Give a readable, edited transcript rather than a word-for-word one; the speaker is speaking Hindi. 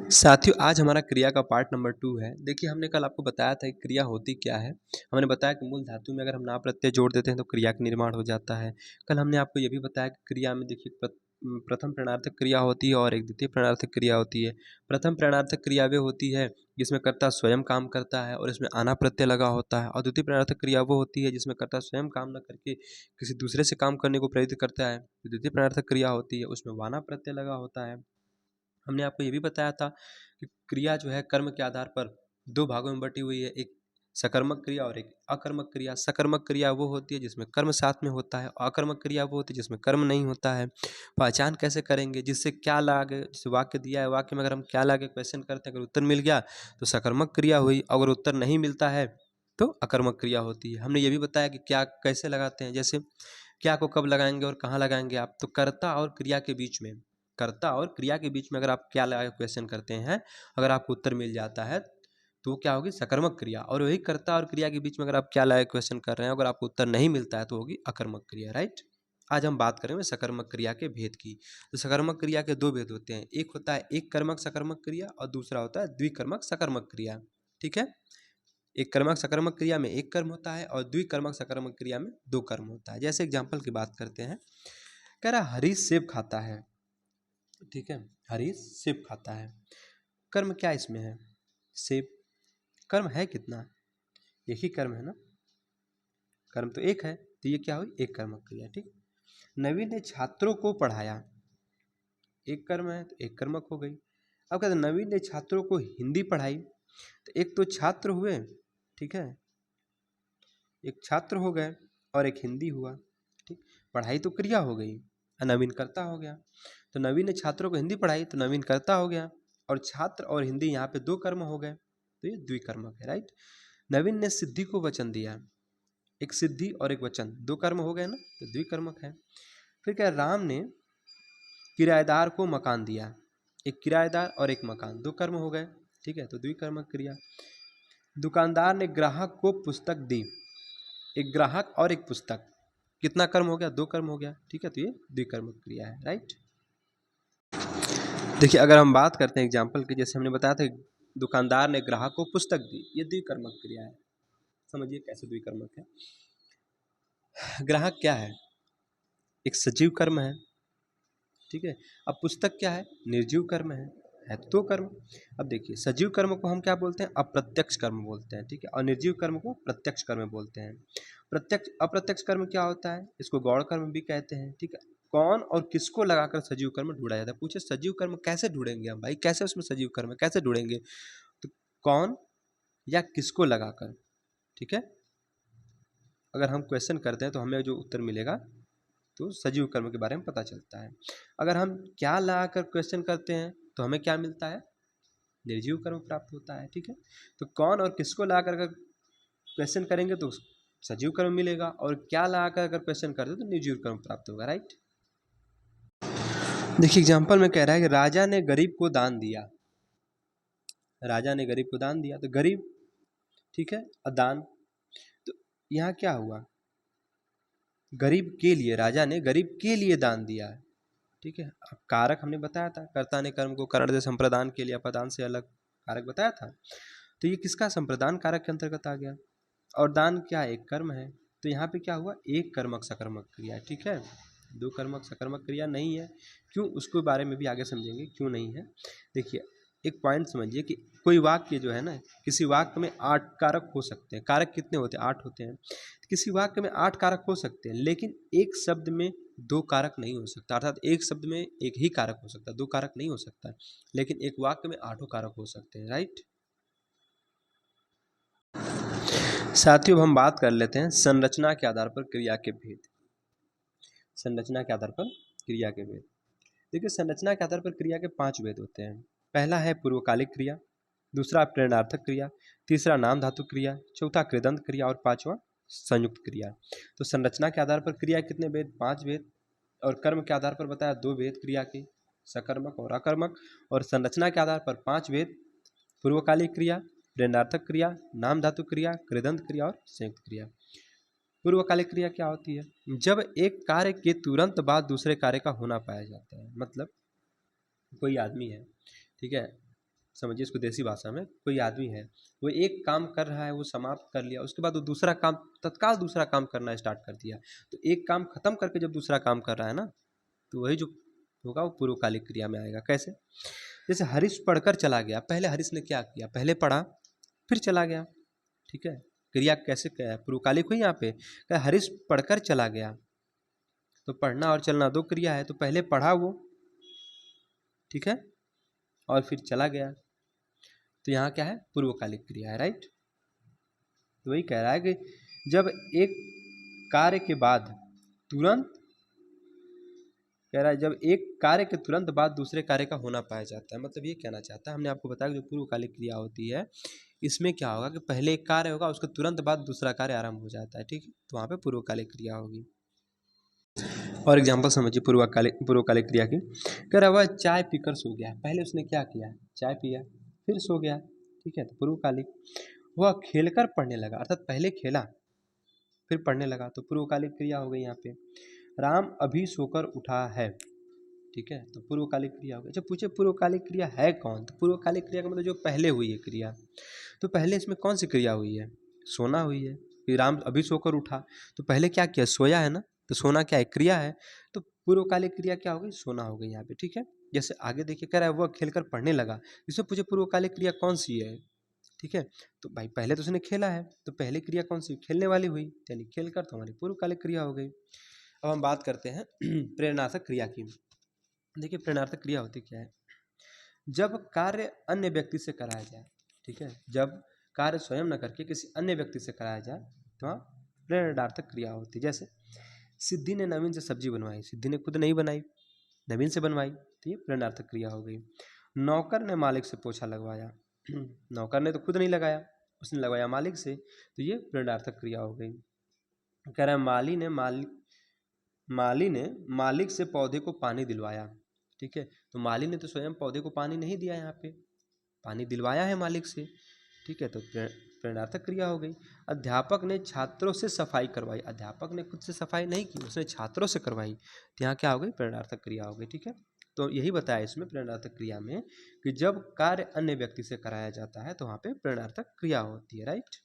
साथियों, आज हमारा क्रिया का पार्ट नंबर 2 है। देखिए, हमने कल आपको बताया था कि क्रिया होती क्या है। हमने बताया कि मूल धातु में अगर हम नाम प्रत्यय जोड़ देते हैं तो क्रिया का निर्माण हो जाता है। कल हमने आपको ये भी बताया कि क्रिया में देखिए प्रथम प्रश्नार्थक क्रिया होती है और एक द्वितीय प्रश्नार्थक क्रिया होती है। प्रथम प्रश्नार्थक क्रिया वे होती है जिसमें कर्ता स्वयं काम करता है और इसमें आना प्रत्यय लगा होता है, और द्वितीय प्रश्नार्थक क्रिया वो होती है जिसमें कर्ता स्वयं काम न करके किसी दूसरे से काम करने को प्रेरित करता है। द्वितीय प्रश्नार्थक क्रिया होती है उसमें वाना प्रत्यय लगा होता है। हमने आपको ये भी बताया था कि क्रिया जो है कर्म के आधार पर दो भागों में बटी हुई है, एक सकर्मक क्रिया और एक अकर्मक क्रिया। सकर्मक क्रिया वो होती है जिसमें कर्म साथ में होता है, अकर्मक क्रिया वो होती है जिसमें कर्म नहीं होता है। पहचान कैसे करेंगे? जिससे क्या लागे, जैसे वाक्य दिया है, वाक्य में अगर हम क्या लागे क्वेश्चन करते हैं, अगर उत्तर मिल गया तो सकर्मक क्रिया हुई, अगर उत्तर नहीं मिलता है तो अकर्मक क्रिया होती है। हमने ये भी बताया कि क्या कैसे लगाते हैं, जैसे क्या को कब लगाएंगे और कहाँ लगाएंगे आप, तो कर्ता और क्रिया के बीच में, कर्ता और क्रिया के बीच में अगर आप क्या लगा क्वेश्चन करते हैं, अगर आपको उत्तर मिल जाता है तो वो क्या होगी? सकर्मक क्रिया। और वही कर्ता और क्रिया के बीच में अगर आप क्या लगा क्वेश्चन कर रहे हैं, अगर आपको उत्तर नहीं मिलता है तो होगी अकर्मक क्रिया। राइट। आज हम बात करेंगे सकर्मक क्रिया के भेद की। तो सकर्मक क्रिया के दो भेद होते हैं, एक होता है एक कर्मक सकर्मक क्रिया और दूसरा होता है द्विकर्मक सकर्मक क्रिया। ठीक है। एक कर्मक सकर्मक क्रिया में एक कर्म होता है और द्विकर्मक सकर्मक क्रिया में दो कर्म होता है। जैसे एग्जाम्पल की बात करते हैं, कह रहा हरीश सेब खाता है। ठीक है, हरीश सेब खाता है। कर्म क्या इसमें है? सेब। कर्म है कितना? एक ही कर्म है ना, कर्म तो एक है, तो ये क्या हुई? एक कर्मक क्रिया। ठीक। नवीन ने छात्रों को पढ़ाया, एक कर्म है तो एक कर्मक हो गई। अब कहते हैं नवीन ने छात्रों को हिंदी पढ़ाई, तो एक तो छात्र हुए, ठीक है, एक छात्र हो गए और एक हिंदी हुआ। ठीक। पढ़ाई तो क्रिया हो गई, नवीन कर्ता हो गया। तो नवीन ने छात्रों को हिंदी पढ़ाई तो नवीन कर्ता हो गया, और छात्र और हिंदी यहाँ पे दो कर्म हो गए, तो ये द्विकर्मक है। राइट। नवीन ने सिद्धि को वचन दिया, एक सिद्धि और एक वचन, दो कर्म हो गए ना, तो द्विकर्मक है। फिर क्या, राम ने किराएदार को मकान दिया, एक किराएदार और एक मकान, दो कर्म हो गए। ठीक है, तो द्विकर्मक क्रिया। दुकानदार ने ग्राहक को पुस्तक दी, एक ग्राहक और एक पुस्तक, कितना कर्म हो गया? दो कर्म हो गया। ठीक है, तो ये द्विकर्मक क्रिया है। राइट। देखिए, अगर हम बात करते हैं एग्जाम्पल की, जैसे हमने बताया था दुकानदार ने ग्राहक को पुस्तक दी, ये द्विकर्मक क्रिया है। समझिए कैसे द्विकर्मक है। ग्राहक क्या है? एक सजीव कर्म है। ठीक है। अब पुस्तक क्या है? निर्जीव कर्म है तो कर्म। अब देखिए, सजीव कर्म को हम क्या बोलते हैं? अप्रत्यक्ष कर्म बोलते हैं। ठीक है। और निर्जीव कर्म को प्रत्यक्ष कर्म बोलते हैं। प्रत्यक्ष अप्रत्यक्ष कर्म क्या होता है? इसको गौण कर्म भी कहते हैं। ठीक है। कौन और किसको लगाकर सजीव कर्म ढूंढा जाता है? पूछे सजीव कर्म कैसे ढूंढेंगे हम भाई, कैसे उसमें सजीव कर्म है, कैसे ढूंढेंगे? तो कौन या किसको लगाकर। ठीक है। अगर हम क्वेश्चन करते हैं तो हमें जो उत्तर मिलेगा तो सजीव कर्म के बारे में पता चलता है। अगर हम क्या लगाकर क्वेश्चन करते हैं तो हमें क्या मिलता है? निर्जीव कर्म प्राप्त होता है। ठीक है। तो कौन और किसको लगाकर अगर क्वेश्चन करेंगे तो सजीव कर्म मिलेगा, और क्या लगाकर अगर क्वेश्चन करते हैं तो निर्जीव कर्म प्राप्त होगा। राइट। देखिए, एग्जाम्पल में कह रहा है कि राजा ने गरीब को दान दिया, राजा ने गरीब को दान दिया, तो गरीब, ठीक है, और दान, तो यहाँ क्या हुआ? गरीब के लिए, राजा ने गरीब के लिए दान दिया है। ठीक है। अब कारक हमने बताया था, कर्ता ने कर्म को कारण से संप्रदान के लिए अपदान से अलग कारक बताया था, तो ये किसका? संप्रदान कारक के अंतर्गत आ गया। और दान क्या है? एक कर्म है, तो यहाँ पे क्या हुआ? एक कर्मक सकर्मक क्रिया। ठीक है। दो कर्मक सकर्मक क्रिया नहीं है। क्यों? उसके बारे में भी आगे समझेंगे क्यों नहीं है। देखिए, एक पॉइंट समझिए कि कोई वाक्य जो है ना, किसी वाक्य में 8 कारक हो सकते हैं। कारक कितने होते हैं? 8 होते हैं। किसी वाक्य में 8 कारक हो सकते हैं, लेकिन एक शब्द में 2 कारक नहीं हो सकता, अर्थात एक शब्द में एक ही कारक हो सकता है, 2 कारक नहीं हो सकता, लेकिन एक वाक्य में 8 कारक हो सकते हैं। राइट। साथियों, हम बात कर लेते हैं संरचना के आधार पर क्रिया के भेद। संरचना के आधार पर क्रिया के भेद। देखिए, संरचना के आधार पर क्रिया के 5 भेद होते हैं। पहला है पूर्वकालिक क्रिया, दूसरा प्रेरणार्थक क्रिया, तीसरा नाम धातु क्रिया, चौथा कृदंत क्रिया और पांचवा संयुक्त क्रिया। तो संरचना के आधार पर क्रिया कितने भेद? 5 भेद। और कर्म के आधार पर बताया 2 भेद क्रिया के, सकर्मक और अकर्मक। और संरचना के आधार पर 5 भेद, पूर्वकालिक क्रिया, प्रेरणार्थक क्रिया, नाम धातु क्रिया, कृदंत क्रिया और संयुक्त क्रिया। पूर्वकालिक क्रिया क्या होती है? जब एक कार्य के तुरंत बाद दूसरे कार्य का होना पाया जाता है। मतलब कोई आदमी है, ठीक है, समझिए इसको देसी भाषा में, कोई आदमी है वो एक काम कर रहा है, वो समाप्त कर लिया, उसके बाद वो दूसरा काम तत्काल दूसरा काम करना स्टार्ट कर दिया। तो एक काम खत्म करके जब दूसरा काम कर रहा है ना, तो वही जो होगा वो पूर्वकालिक क्रिया में आएगा। कैसे? जैसे हरीश पढ़कर चला गया, पहले हरीश ने क्या किया, पहले पढ़ा फिर चला गया। ठीक है, क्रिया कैसे क्या है, पूर्वकालिक हुई यहाँ पे। हरीश पढ़कर चला गया, तो पढ़ना और चलना दो क्रिया है, तो पहले पढ़ा वो, ठीक है, और फिर चला गया, तो यहाँ क्या है, पूर्वकालिक क्रिया है। राइट, तो वही कह रहा है कि जब एक कार्य के बाद तुरंत, कह रहा है जब एक कार्य के तुरंत बाद दूसरे कार्य का होना पाया जाता है, मतलब ये कहना चाहता है, हमने आपको बताया कि जो पूर्वकालिक क्रिया होती है इसमें क्या होगा कि पहले एक कार्य होगा, उसके तुरंत बाद दूसरा कार्य आरंभ हो जाता है। ठीक है, तो वहाँ पे पूर्वकालिक क्रिया होगी। और एग्जाम्पल समझिए पूर्वकालिक क्रिया की। कह रहा वह चाय पीकर सो गया, पहले उसने क्या किया, चाय पिया फिर सो गया। ठीक है, तो पूर्वकालिक। वह खेलकर पढ़ने लगा, अर्थात पहले खेला फिर पढ़ने लगा, तो पूर्वकालिक क्रिया हो गई यहाँ पे। राम अभी सोकर उठा है, ठीक है, तो पूर्वकालिक क्रिया हो गई। जब पूछे पूर्वकालिक क्रिया है कौन, तो पूर्वकालिक क्रिया का मतलब जो पहले हुई है क्रिया। तो पहले इसमें कौन सी क्रिया हुई है, सोना हुई है। फिर राम अभी सोकर उठा, तो पहले क्या किया, सोया है ना, तो सोना क्या है, क्रिया है। तो पूर्वकालिक क्रिया क्या हो गई, सोना हो गई यहाँ पे। ठीक है, जैसे आगे देखिए कह रहा है वह खेलकर पढ़ने लगा, इसमें पूछे पूर्वकालिक क्रिया कौन सी है। ठीक है, तो भाई पहले तो उसने खेला है, तो पहले क्रिया कौन सी, खेलने वाली हुई, यानी खेलकर, तो हमारी पूर्वकालिक क्रिया हो गई। अब हम बात करते हैं प्रेरणार्थक क्रिया की। देखिए प्रेरणार्थक क्रिया होती क्या है, जब कार्य अन्य व्यक्ति से कराया जाए। ठीक है, जब कार्य स्वयं न करके किसी अन्य व्यक्ति से कराया जाए तो वहाँ प्रेरणार्थक क्रिया होती है। जैसे सिद्धि ने नवीन से सब्जी बनवाई, सिद्धि ने खुद नहीं बनाई, नवीन से बनवाई, तो ये प्रेरणार्थक क्रिया हो गई। नौकर ने मालिक से पोछा लगवाया, नौकर ने तो खुद नहीं लगाया, उसने लगवाया मालिक से, तो ये प्रेरणार्थक क्रिया हो गई। कह रहा है माली ने मालिक से पौधे को पानी दिलवाया। ठीक है, तो माली ने तो स्वयं पौधे को पानी नहीं दिया, यहाँ पे पानी दिलवाया है मालिक से। ठीक है, तो प्रेरणार्थक क्रिया हो गई। अध्यापक ने छात्रों से सफाई करवाई, अध्यापक ने खुद से सफाई नहीं की, उसने छात्रों से करवाई, तो यहाँ क्या हो गई, प्रेरणार्थक क्रिया हो गई। ठीक है, तो यही बताया इसमें प्रेरणार्थक क्रिया में कि जब कार्य अन्य व्यक्ति से कराया जाता है तो वहाँ पे प्रेरणार्थक क्रिया होती है। राइट।